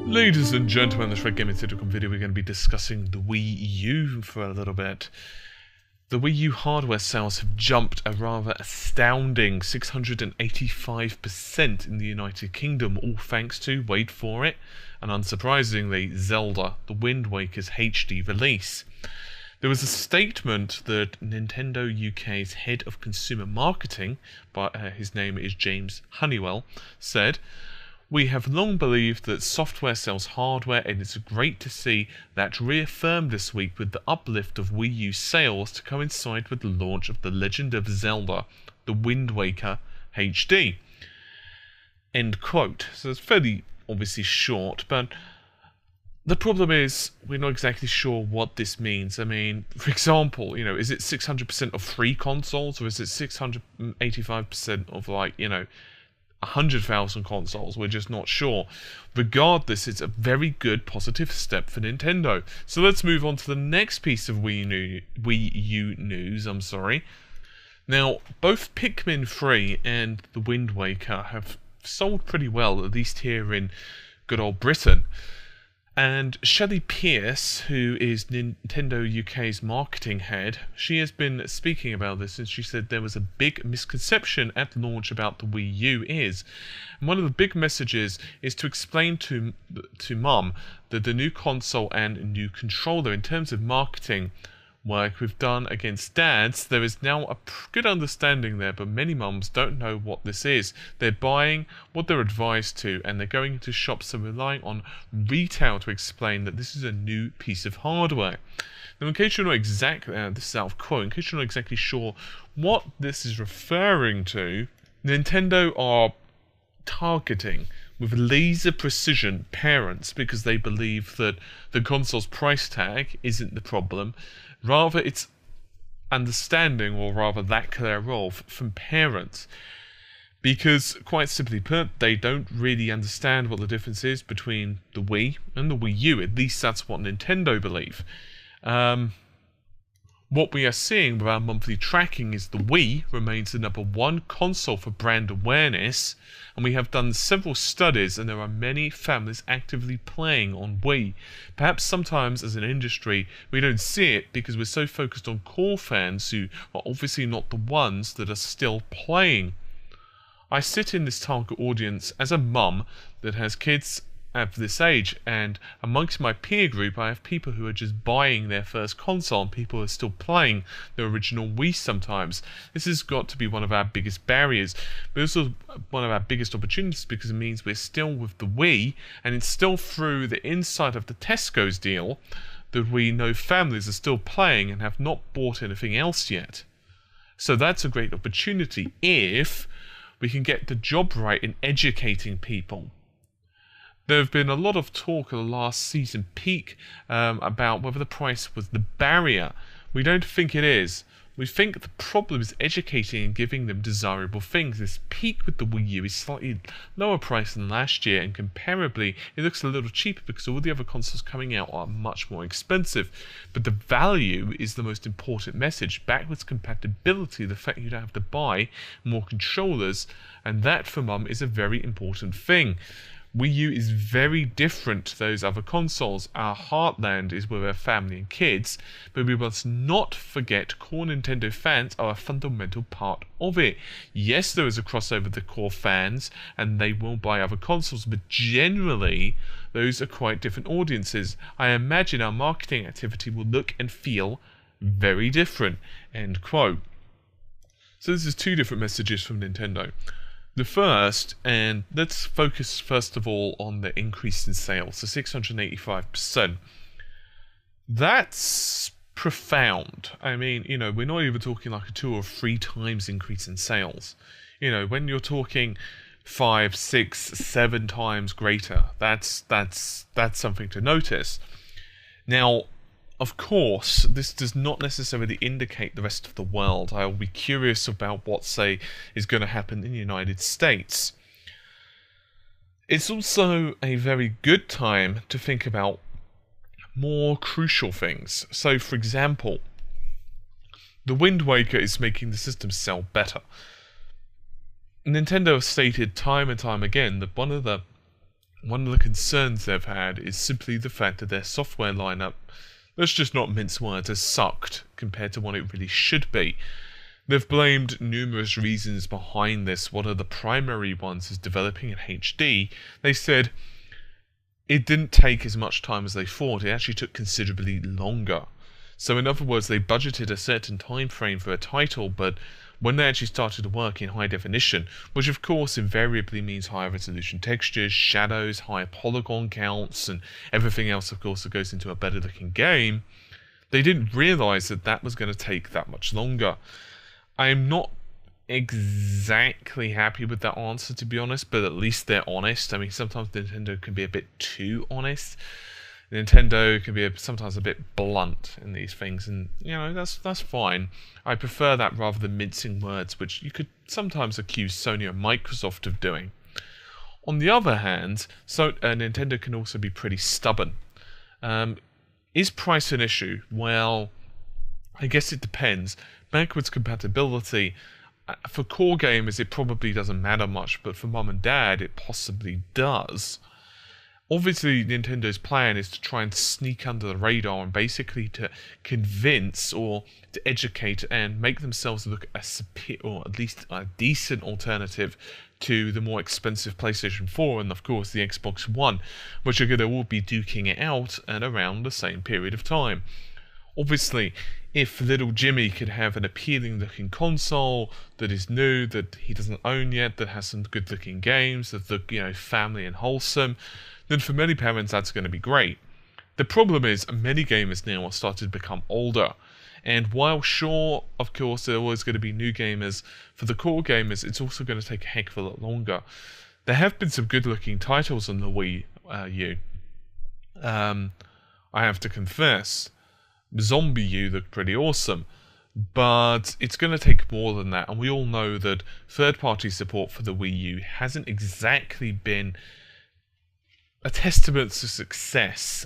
Ladies and gentlemen, in this Red Gaming Theatre video, we're going to be discussing the Wii U for a little bit. The Wii U hardware sales have jumped a rather astounding 685% in the United Kingdom, all thanks to, wait for it, and unsurprisingly, Zelda, The Wind Waker's HD release. There was a statement that Nintendo UK's head of consumer marketing, his name is James Honeywell, said, "We have long believed that software sells hardware, and it's great to see that reaffirmed this week with the uplift of Wii U sales to coincide with the launch of The Legend of Zelda, The Wind Waker HD." End quote. So it's fairly obviously short, but the problem is we're not exactly sure what this means. I mean, for example, is it 600% of free consoles, or is it 685% of 100,000 consoles? We're just not sure. Regardless, it's a very good positive step for Nintendo. So let's move on to the next piece of Wii U news. Now, both Pikmin 3 and The Wind Waker have sold pretty well, at least here in good old Britain. And Shelley Pierce, who is Nintendo UK's marketing head, she has been speaking about this, and she said there was a big misconception at launch about the Wii U and one of the big messages is to explain to Mum that the new console and new controller, in terms of marketing work we've done against dads, there is now a good understanding there, but many mums don't know what this is. They're buying what they're advised to, and they're going into shops and relying on retail to explain that this is a new piece of hardware. Now, in case you're not exactly, this is out of quote, in case you're not exactly sure what this is referring to, Nintendo are targeting with laser precision parents because they believe that the console's price tag isn't the problem. Rather, it's understanding, or rather lack thereof, from parents. Because, quite simply put, they don't really understand what the difference is between the Wii and the Wii U. At least that's what Nintendo believe. What we are seeing with our monthly tracking is the Wii remains the #1 console for brand awareness, and we have done several studies, and there are many families actively playing on Wii. Perhaps sometimes as an industry we don't see it because we're so focused on core fans who are obviously not the ones that are still playing. I sit in this target audience as a mum that has kids of this age, and amongst my peer group I have people who are just buying their first console and people who are still playing the original Wii sometimes. This has got to be one of our biggest barriers, but also one of our biggest opportunities, because it means we're still with the Wii, and it's still through the insight of the Tesco's deal that we know families are still playing and have not bought anything else yet. So that's a great opportunity if we can get the job right in educating people. There have been a lot of talk at the last season peak about whether the price was the barrier. We don't think it is. We think the problem is educating and giving them desirable things. This peak with the Wii U is slightly lower price than last year, and comparably it looks a little cheaper because all the other consoles coming out are much more expensive. But the value is the most important message. Backwards compatibility, the fact you don't have to buy more controllers, and that for Mum is a very important thing. Wii U is very different to those other consoles. Our heartland is with our family and kids, but we must not forget core Nintendo fans are a fundamental part of it. Yes, there is a crossover with the core fans, and they will buy other consoles, but generally, those are quite different audiences. I imagine our marketing activity will look and feel very different. End quote. So this is two different messages from Nintendo. The first, and let's focus first of all on the increase in sales, the 685%. That's profound. I mean, we're not even talking like a 2 or 3 times increase in sales. When you're talking 5, 6, 7 times greater, that's something to notice. Now, of course, this does not necessarily indicate the rest of the world. I will be curious about what, say, is going to happen in the United States. It's also a very good time to think about more crucial things. So, for example, The Wind Waker is making the system sell better. Nintendo has stated time and time again that one of the one of the concerns they've had is simply the fact that their software lineup, let's just not mince words, has sucked compared to what it really should be. They've blamed numerous reasons behind this. One of the primary ones is developing in HD. They said it didn't take as much time as they thought. It actually took considerably longer. So in other words, they budgeted a certain time frame for a title, but when they actually started to work in high definition, which of course invariably means higher resolution textures, shadows, higher polygon counts, and everything else of course that goes into a better looking game, they didn't realise that that was going to take that much longer. I am not exactly happy with that answer, to be honest, but at least they're honest. I mean, sometimes Nintendo can be a bit too honest. Nintendo can be sometimes a bit blunt in these things, and you know, that's fine. I prefer that rather than mincing words, which you could sometimes accuse Sony or Microsoft of doing. On the other hand, Nintendo can also be pretty stubborn. Is price an issue? Well, I guess it depends. Backwards compatibility, for core gamers it probably doesn't matter much, but for mum and dad it possibly does. Obviously, Nintendo's plan is to try and sneak under the radar and basically to convince or to educate and make themselves look or at least a decent alternative to the more expensive PlayStation 4 and of course the Xbox One, which are going to all be duking it out at around the same period of time. Obviously, if little Jimmy could have an appealing looking console that is new, that he doesn't own yet, that has some good looking games, that look, you know, family and wholesome, then for many parents that's going to be great. The problem is many gamers now are starting to become older, and while sure, of course, there are always going to be new gamers, for the core gamers it's also going to take a heck of a lot longer. There have been some good looking titles on the Wii U. I have to confess, Zombie U looked pretty awesome, but it's going to take more than that, and we all know that third-party support for the Wii U hasn't exactly been a testament to success.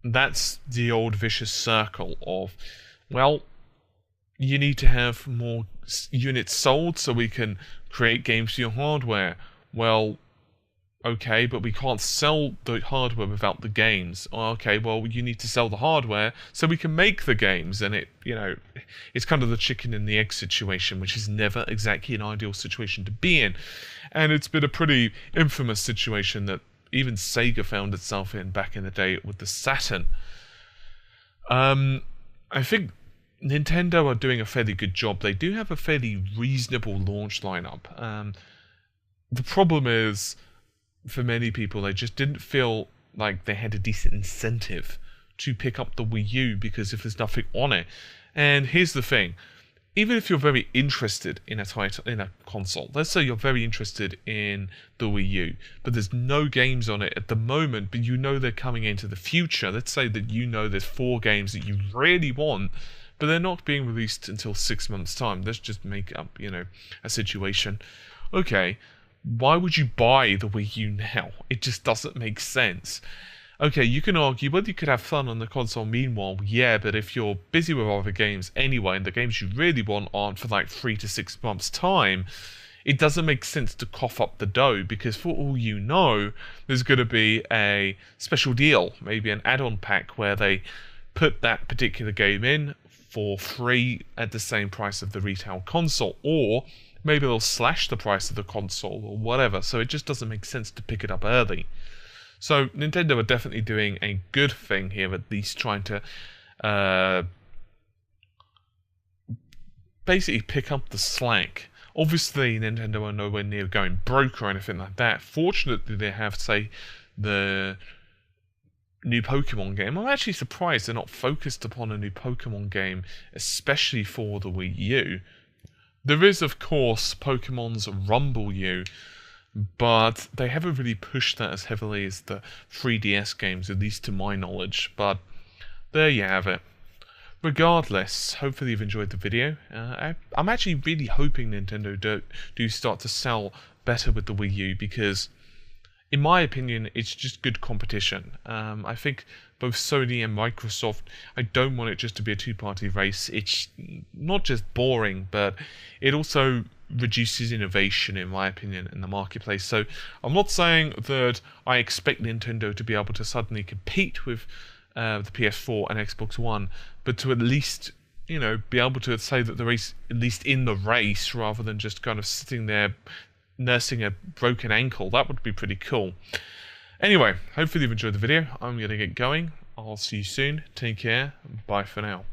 That's the old vicious circle of, well, you need to have more units sold so we can create games for your hardware. Well, okay, but we can't sell the hardware without the games. Okay, well, you need to sell the hardware so we can make the games, and it's kind of the chicken and the egg situation, which is never exactly an ideal situation to be in. And it's been a pretty infamous situation that even Sega found itself in back in the day with the Saturn. I think Nintendo are doing a fairly good job. They do have a fairly reasonable launch lineup. The problem is, for many people, they just didn't feel like they had a decent incentive to pick up the Wii U because if there's nothing on it. And here's the thing. Even if you're very interested in a console, let's say you're very interested in the Wii U, but there's no games on it at the moment, but you know they're coming into the future. Let's say that you know there's 4 games that you really want, but they're not being released until 6 months' time. Let's just make up, a situation. Okay, why would you buy the Wii U now? It just doesn't make sense. Okay, you can argue, well, you could have fun on the console meanwhile, yeah, but if you're busy with other games anyway, and the games you really want aren't for like 3 to 6 months' time, it doesn't make sense to cough up the dough, because for all you know, there's going to be a special deal, maybe an add-on pack, where they put that particular game in for free at the same price of the retail console, or maybe they'll slash the price of the console, or whatever, so it just doesn't make sense to pick it up early. So Nintendo are definitely doing a good thing here, at least trying to basically pick up the slack. Obviously, Nintendo are nowhere near going broke or anything like that. Fortunately, they have, say, the new Pokemon game. I'm actually surprised they're not focused upon a new Pokemon game, especially for the Wii U. There is, of course, Pokemon's Rumble U, but they haven't really pushed that as heavily as the 3DS games, at least to my knowledge. But there you have it. Regardless, hopefully you've enjoyed the video. I'm actually really hoping Nintendo do start to sell better with the Wii U, because in my opinion, it's just good competition. I think both Sony and Microsoft, I don't want it just to be a two-party race. It's not just boring, but it also reduces innovation, in my opinion, in the marketplace. So I'm not saying that I expect Nintendo to be able to suddenly compete with the PS4 and Xbox One, but to at least, you know, be able to say that they're at least in the race rather than just kind of sitting there nursing a broken ankle. That would be pretty cool. Anyway, hopefully you've enjoyed the video. I'm going to get going. I'll see you soon. Take care. Bye for now.